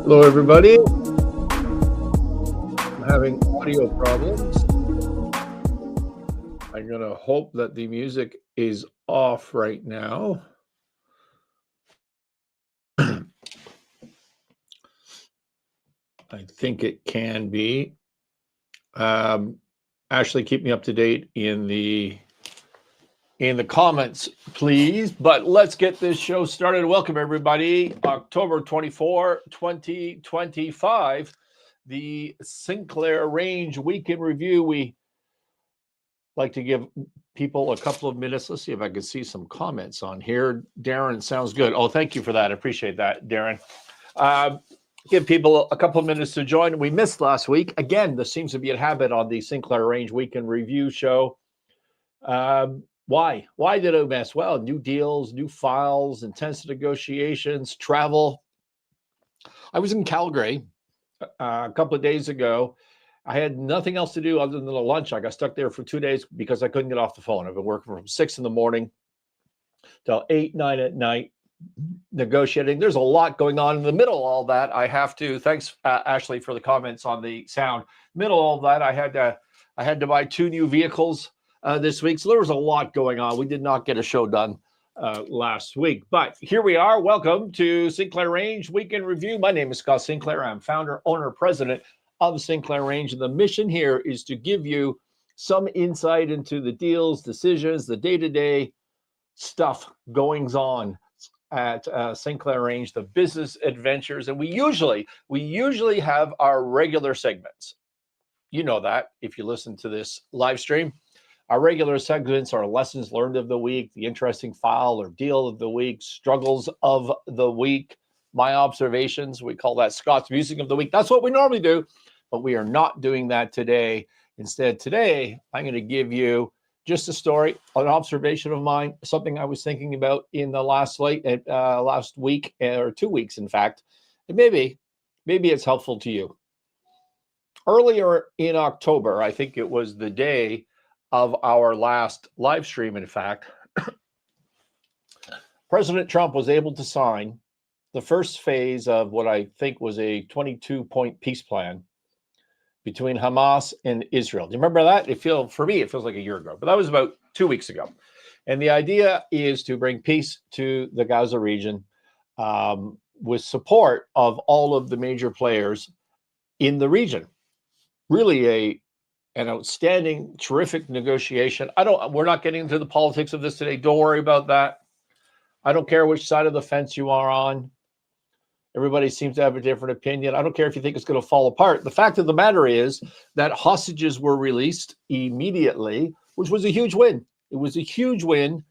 Hello, everybody. I'm having audio problems. I'm going to hope that the music is off right now. I think it can be. Ashley, keep me up to date in the comments, please. But let's get this show started. Welcome, everybody. October 24, 2025, the Sinclair Range Week in Review. We like to give people a couple of minutes. Let's see if I can see some comments on here. Darren, sounds good. Oh, thank you for that. I appreciate that, Darren. Give people a couple of minutes to join. We missed last week. Again, this seems to be a habit on the Sinclair Range Week in Review show. Why? Why did I miss? Well, new deals, new files, intense negotiations, travel. I was in Calgary a couple of days ago. I had nothing else to do other than a lunch. I got stuck there for 2 days because I couldn't get off the phone. I've been working from 6 in the morning till 8, 9 at night, negotiating. There's a lot going on in the middle of all that. I have to, thanks, Ashley, for the comments on the sound. Middle of all that, I had to buy 2 new vehicles this week. So there was a lot going on. We did not get a show done last week, but here we are. Welcome to Sinclair Range Weekend Review. My name is Scott Sinclair. I'm founder, owner, president of Sinclair Range. And the mission here is to give you some insight into the deals, decisions, the day-to-day stuff goings on at Sinclair Range, the business adventures. And we usually have our regular segments. You know that if you listen to this live stream. Our regular segments are lessons learned of the week, the interesting file or deal of the week, struggles of the week, my observations. We call that Scott's Music of the Week. That's what we normally do, but we are not doing that today. Instead, today, I'm going to give you just a story, an observation of mine, something I was thinking about in the last week or 2 weeks, in fact. And maybe it's helpful to you. Earlier in October, I think it was the day of our last live stream, in fact, President Trump was able to sign the first phase of what I think was a 22-point peace plan between Hamas and Israel. Do you remember that? For me, it feels like a year ago, but that was about 2 weeks ago. And the idea is to bring peace to the Gaza region with support of all of the major players in the region. Really an outstanding, terrific negotiation. We're not getting into the politics of this today. Don't worry about that. I don't care which side of the fence you are on. Everybody seems to have a different opinion. I don't care if you think it's going to fall apart. The fact of the matter is that hostages were released immediately, which was a huge win. It was a huge win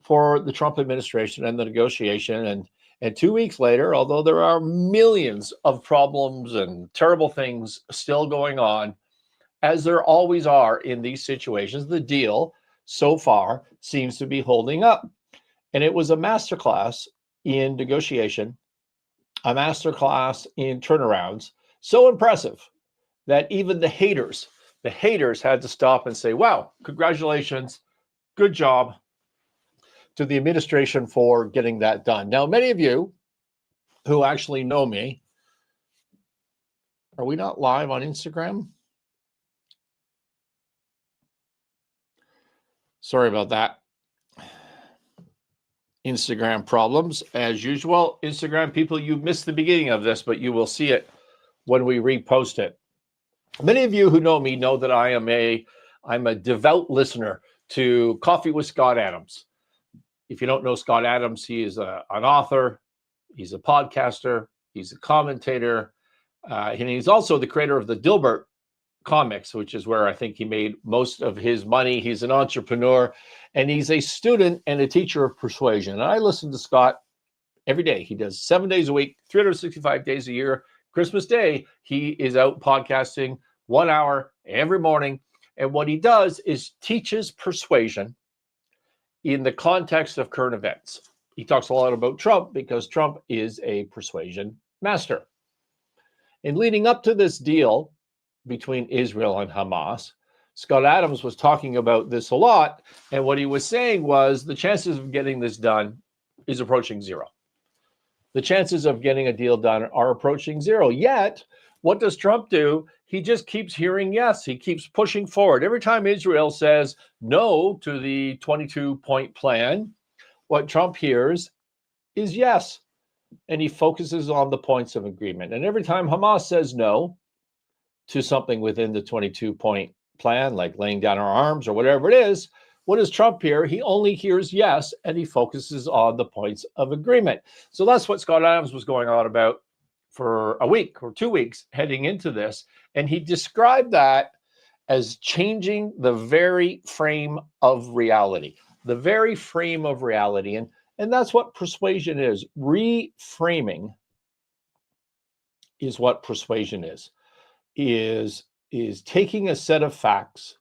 for the Trump administration and the negotiation. And 2 weeks later, although there are millions of problems and terrible things still going on, as there always are in these situations, the deal so far seems to be holding up. And it was a masterclass in negotiation, a masterclass in turnarounds, so impressive that even the haters had to stop and say, wow, congratulations, good job to the administration for getting that done. Now, many of you who actually know me, are we not live on Instagram? Sorry about that. Instagram problems, as usual. Instagram people, you missed the beginning of this, but you will see it when we repost it. Many of you who know me know that I'm a devout listener to Coffee with Scott Adams. If you don't know Scott Adams, he is an author, he's a podcaster, he's a commentator, and he's also the creator of the Dilbert comics, which is where I think he made most of his money. He's an entrepreneur, and he's a student and a teacher of persuasion. And I listen to Scott every day. He does 7 days a week, 365 days a year. Christmas Day, he is out podcasting 1 hour every morning. And what he does is teaches persuasion in the context of current events. He talks a lot about Trump because Trump is a persuasion master. And leading up to this deal between Israel and Hamas, Scott Adams was talking about this a lot. And what he was saying was the chances of getting this done is approaching zero. The chances of getting a deal done are approaching zero. Yet, what does Trump do? He just keeps hearing yes. He keeps pushing forward. Every time Israel says no to the 22-point plan, what Trump hears is yes. And he focuses on the points of agreement. And every time Hamas says no to something within the 22-point plan, like laying down our arms or whatever it is, what does Trump hear? He only hears yes, and he focuses on the points of agreement. So that's what Scott Adams was going on about for a week or 2 weeks heading into this. And he described that as changing the very frame of reality, the very frame of reality. And that's what persuasion is. Reframing is what persuasion is taking a set of facts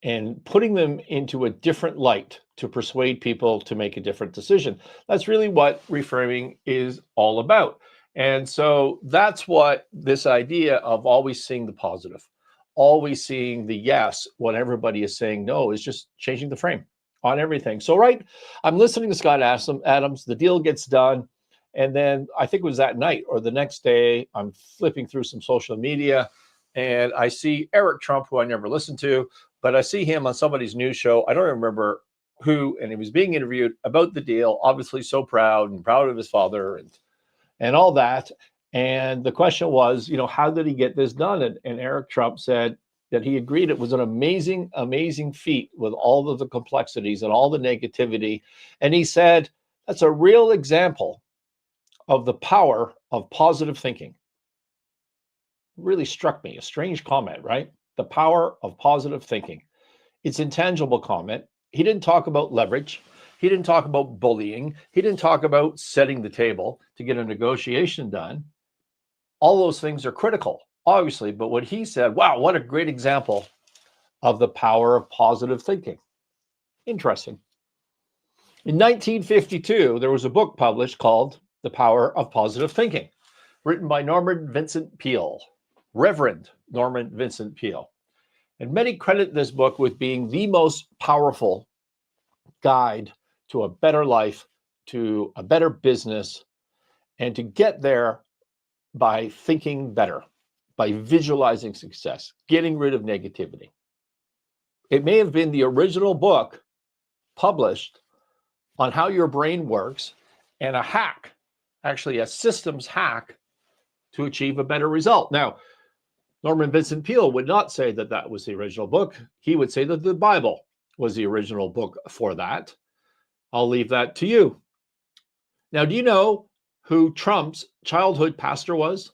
and putting them into a different light to persuade people to make a different decision. That's really what reframing is all about. And so that's what this idea of always seeing the positive, always seeing the yes when everybody is saying no, is just changing the frame on everything. So, right, I'm listening to Scott Adams, the deal gets done. And then I think it was that night or the next day, I'm flipping through some social media and I see Eric Trump, who I never listened to, but I see him on somebody's news show. I don't remember who, and he was being interviewed about the deal, obviously so proud of his father and all that. And the question was, how did he get this done? And Eric Trump said that he agreed it was an amazing, amazing feat with all of the complexities and all the negativity. And he said, that's a real example of the power of positive thinking. Really struck me, a strange comment, right? The power of positive thinking. It's intangible comment. He didn't talk about leverage. He didn't talk about bullying. He didn't talk about setting the table to get a negotiation done. All those things are critical, obviously, but what he said, wow, what a great example of the power of positive thinking. Interesting. In 1952, there was a book published called The Power of Positive Thinking, written by Norman Vincent Peale, Reverend Norman Vincent Peale. And many credit this book with being the most powerful guide to a better life, to a better business, and to get there by thinking better, by visualizing success, getting rid of negativity. It may have been the original book published on how your brain works and a hack, actually a systems hack to achieve a better result. Now, Norman Vincent Peale would not say that that was the original book. He would say that the Bible was the original book for that. I'll leave that to you. Now, do you know who Trump's childhood pastor was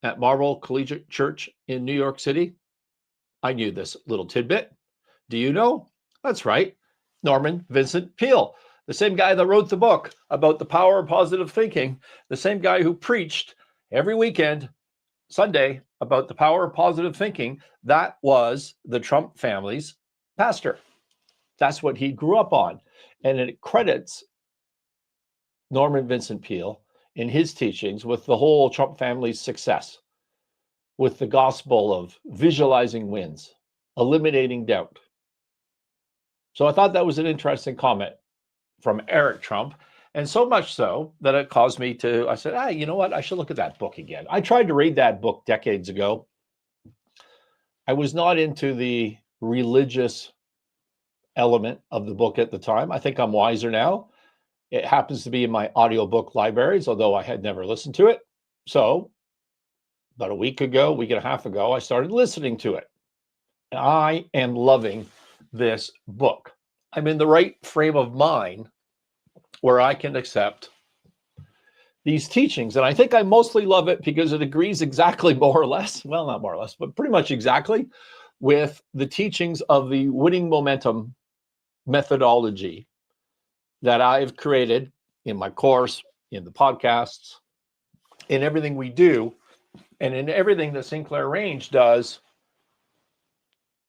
at Marble Collegiate Church in New York City? I knew this little tidbit. Do you know? That's right, Norman Vincent Peale, the same guy that wrote the book about the power of positive thinking, the same guy who preached every weekend, Sunday, about the power of positive thinking. That was the Trump family's pastor. That's what he grew up on. And it credits Norman Vincent Peale in his teachings with the whole Trump family's success, with the gospel of visualizing wins, eliminating doubt. So I thought that was an interesting comment from Eric Trump. And so much so that it caused me to, I said, you know what? I should look at that book again. I tried to read that book decades ago. I was not into the religious element of the book at the time. I think I'm wiser now. It happens to be in my audiobook libraries, although I had never listened to it. So about a week and a half ago, I started listening to it. And I am loving this book. I'm in the right frame of mind where I can accept these teachings. And I think I mostly love it because it agrees exactly, more or less, well, not more or less, but pretty much exactly with the teachings of the winning momentum methodology that I've created in my course, in the podcasts, in everything we do, and in everything that Sinclair Range does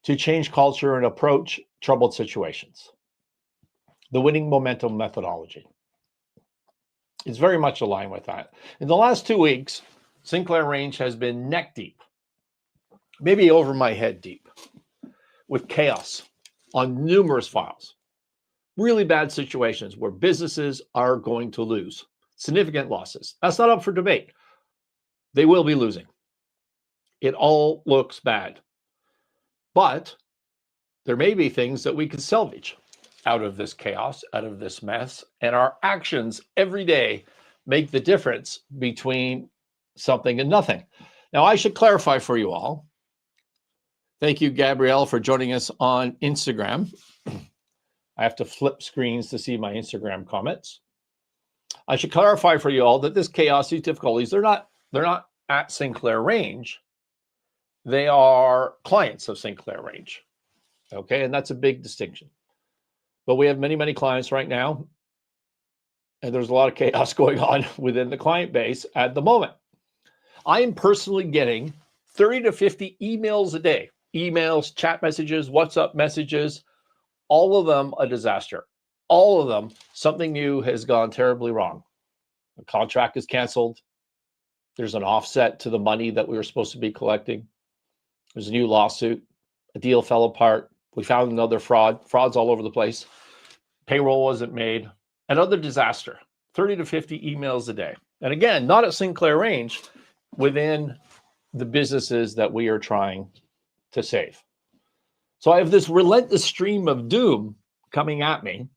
to change culture and approach troubled situations. The winning momentum methodology. It's very much aligned with that. In the last 2 weeks, Sinclair Range has been neck deep, maybe over my head deep, with chaos on numerous files. Really bad situations where businesses are going to lose. significant losses. That's not up for debate. They will be losing. It all looks bad. But there may be things that we can salvage out of this chaos, out of this mess, and our actions every day make the difference between something and nothing. Now, I should clarify for you all. Thank you, Gabrielle, for joining us on Instagram. I have to flip screens to see my Instagram comments. I should clarify for you all that this chaos, these difficulties, they're not at Sinclair range. They are clients of Sinclair range. Okay, and that's a big distinction. But we have many, many clients right now, and there's a lot of chaos going on within the client base at the moment. I am personally getting 30 to 50 emails a day. Emails, chat messages, WhatsApp messages, all of them a disaster. All of them, something new has gone terribly wrong. The contract is canceled. There's an offset to the money that we were supposed to be collecting. There's a new lawsuit. A deal fell apart. We found another fraud. Frauds all over the place. Payroll wasn't made. Another disaster. 30 to 50 emails a day. And again, not at Sinclair range, within the businesses that we are trying to save. So I have this relentless stream of doom coming at me,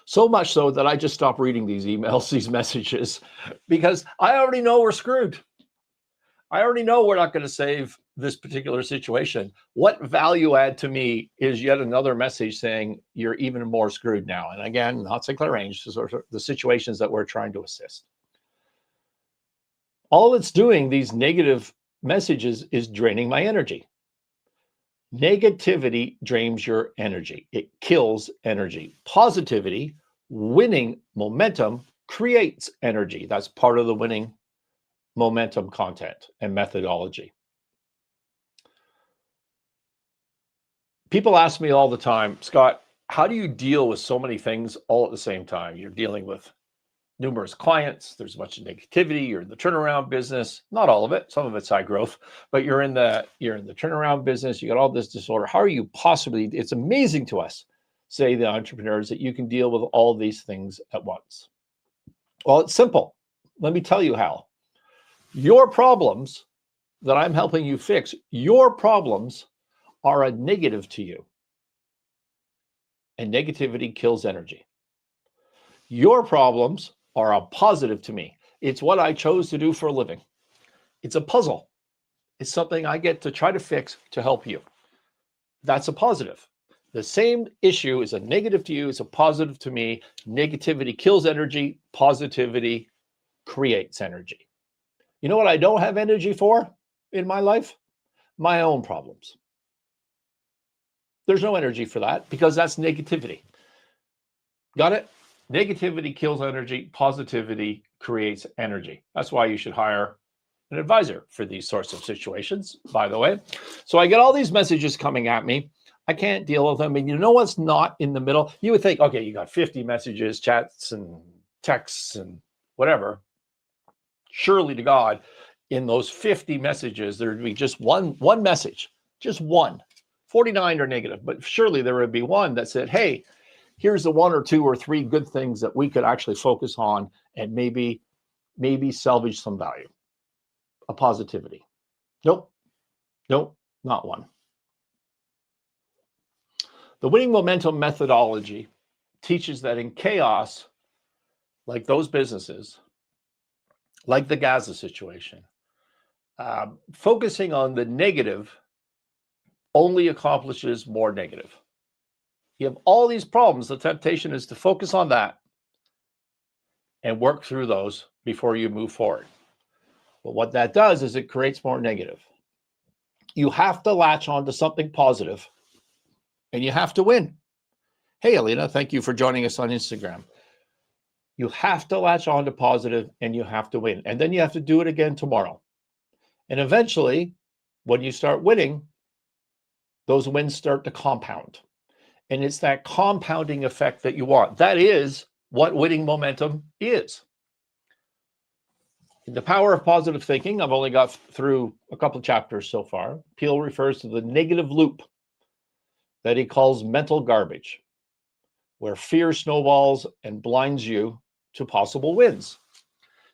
so much so that I just stopped reading these emails, these messages, because I already know we're screwed. I already know we're not going to save this particular situation. What value add to me is yet another message saying you're even more screwed now? And again, not Sinclair range, sort of the situations that we're trying to assist. All it's doing, these negative messages, is draining my energy. Negativity drains your energy. It kills energy. Positivity, winning momentum, creates energy. That's part of the winning momentum content and methodology. People ask me all the time, Scott, how do you deal with so many things all at the same time? You're dealing with numerous clients. There's a bunch of negativity. You're in the turnaround business. Not all of it. Some of it's high growth, but you're in the turnaround business. You got all this disorder. How are you possibly? It's amazing to us, say the entrepreneurs, that you can deal with all these things at once. Well, it's simple. Let me tell you how. Your problems that I'm helping you fix, your problems are a negative to you. And negativity kills energy. Your problems are a positive to me. It's what I chose to do for a living. It's a puzzle. It's something I get to try to fix to help you. That's a positive. The same issue is a negative to you, it's a positive to me. Negativity kills energy. Positivity creates energy. You know what I don't have energy for in my life? My own problems. There's no energy for that because that's negativity. Got it? Negativity kills energy. Positivity creates energy. That's why you should hire an advisor for these sorts of situations, by the way. So I get all these messages coming at me. I can't deal with them. And you know what's not in the middle? You would think, okay, you got 50 messages, chats, and texts, and whatever. Surely to God, in those 50 messages, there would be just one message, just one. 49 are negative, but surely there would be one that said, hey, here's the 1 or 2 or 3 good things that we could actually focus on and maybe salvage some value, a positivity. Nope, not one. The winning momentum methodology teaches that in chaos, like those businesses, like the Gaza situation, focusing on the negative only accomplishes more negative. You have all these problems. The temptation is to focus on that and work through those before you move forward. But what that does is it creates more negative. You have to latch on to something positive and you have to win. Hey, Alina, thank you for joining us on Instagram. You have to latch on to positive and you have to win. And then you have to do it again tomorrow. And eventually, when you start winning, those wins start to compound. And it's that compounding effect that you want. That is what winning momentum is. In The Power of Positive Thinking, I've only got through a couple of chapters so far. Peale refers to the negative loop that he calls mental garbage, where fear snowballs and blinds you to possible wins.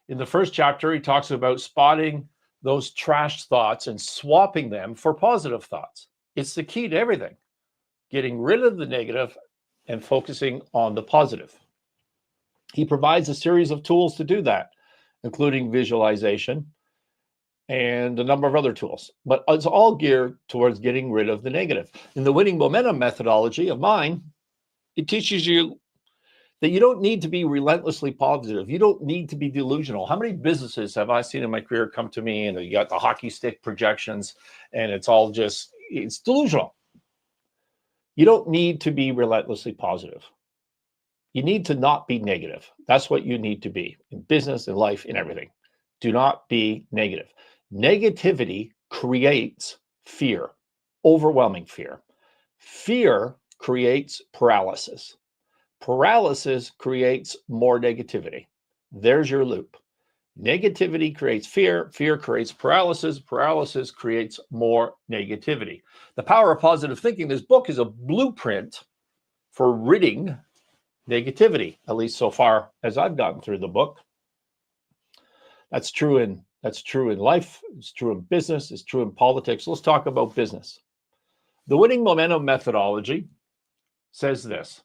In the first chapter, he talks about spotting those trash thoughts and swapping them for positive thoughts. It's the key to everything, getting rid of the negative and focusing on the positive. He provides a series of tools to do that, including visualization and a number of other tools, but it's all geared towards getting rid of the negative. In the winning momentum methodology of mine, it teaches you that you don't need to be relentlessly positive. You don't need to be delusional. How many businesses have I seen in my career come to me and you got the hockey stick projections and it's all just, it's delusional. You don't need to be relentlessly positive. You need to not be negative. That's what you need to be in business, in life, in everything. Do not be negative. Negativity creates fear, overwhelming fear. Fear creates paralysis. Paralysis creates more negativity. There's your loop. Negativity creates fear. Fear creates paralysis. Paralysis creates more negativity. The Power of Positive Thinking, this book is a blueprint for ridding negativity, at least so far as I've gotten through the book. That's true in life. It's true in business. It's true in politics. Let's talk about business. The winning momentum methodology says this.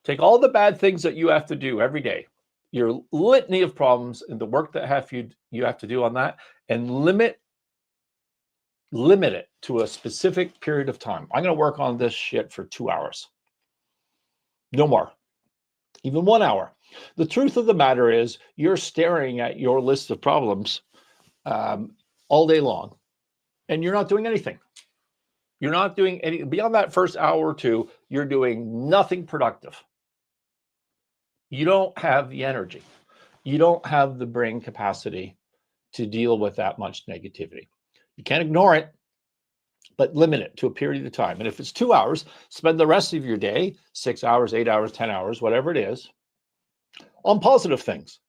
Take all the bad things that you have to do every day, your litany of problems and the work that you have to do on that, and limit it to a specific period of time. I'm going to work on this shit for 2 hours. No more. Even 1 hour. The truth of the matter is you're staring at your list of problems all day long, and you're not doing anything. You're not doing any, beyond that first hour or two, you're doing nothing productive. You don't have the energy. You don't have the brain capacity to deal with that much negativity. You can't ignore it, but limit it to a period of time. And if it's 2 hours, spend the rest of your day, 6 hours, 8 hours, 10 hours, whatever it is, on positive things,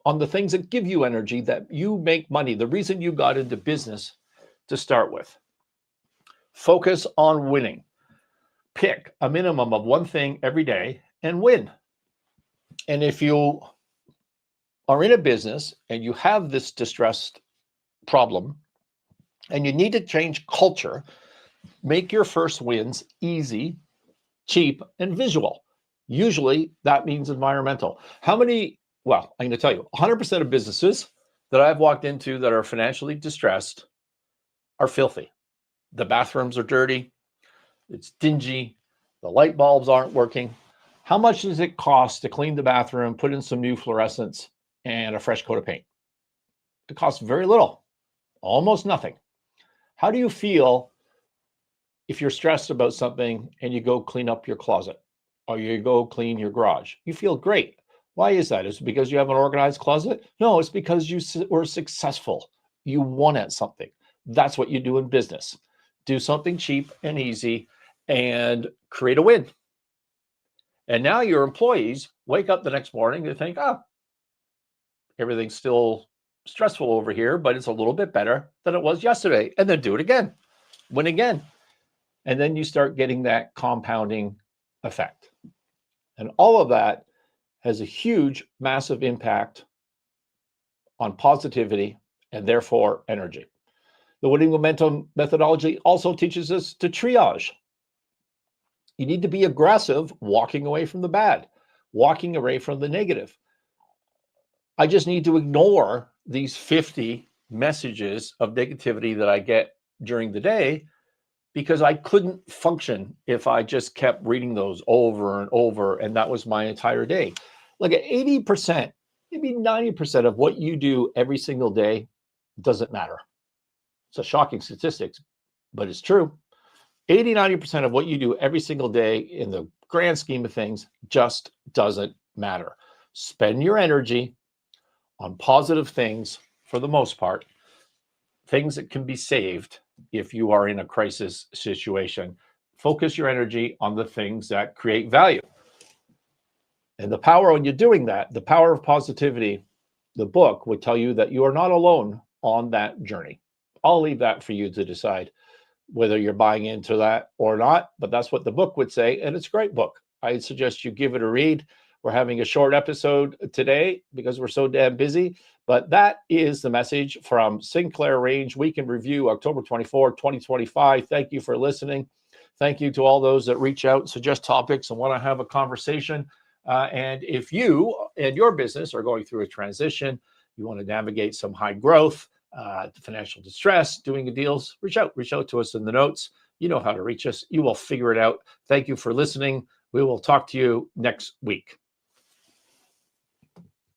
on the things that give you energy, that you make money, the reason you got into business to start with. Focus on winning. Pick a minimum of one thing every day and win. And if you are in a business and you have this distressed problem and you need to change culture, make your first wins easy, cheap, and visual. Usually that means environmental. I'm going to tell you, 100% of businesses that I've walked into that are financially distressed are filthy. The bathrooms are dirty. It's dingy. The light bulbs aren't working. How much does it cost to clean the bathroom, put in some new fluorescents and a fresh coat of paint? It costs very little, almost nothing. How do you feel if you're stressed about something and you go clean up your closet or you go clean your garage? You feel great. Why is that? Is it because you have an organized closet? No, it's because you were successful. You won at something. That's what you do in business. Do something cheap and easy and create a win. And now your employees wake up the next morning and think, everything's still stressful over here, but it's a little bit better than it was yesterday. And then do it again, win again. And then you start getting that compounding effect. And all of that has a huge, massive impact on positivity and therefore energy. The winning momentum methodology also teaches us to triage. You need to be aggressive, walking away from the bad, walking away from the negative. I just need to ignore these 50 messages of negativity that I get during the day because I couldn't function if I just kept reading those over and over, and that was my entire day. Like 80%, maybe 90% of what you do every single day doesn't matter. It's a shocking statistic, but it's true. 80-90% of what you do every single day in the grand scheme of things just doesn't matter. Spend your energy on positive things for the most part, things that can be saved if you are in a crisis situation. Focus your energy on the things that create value. And the power when you're doing that, the power of positivity, the book would tell you that you are not alone on that journey. I'll leave that for you to decide whether you're buying into that or not, but that's what the book would say, and it's a great book. I suggest you give it a read. We're having a short episode today because we're so damn busy. But that is the message from Sinclair Range Week in Review, October 24, 2025. Thank you for listening. Thank you to all those that reach out and suggest topics and want to have a conversation. And if you and your business are going through a transition, you want to navigate some high growth, financial distress, doing the deals, reach out to us in the notes. You know how to reach us. You will figure it out. Thank you for listening. We will talk to you next week.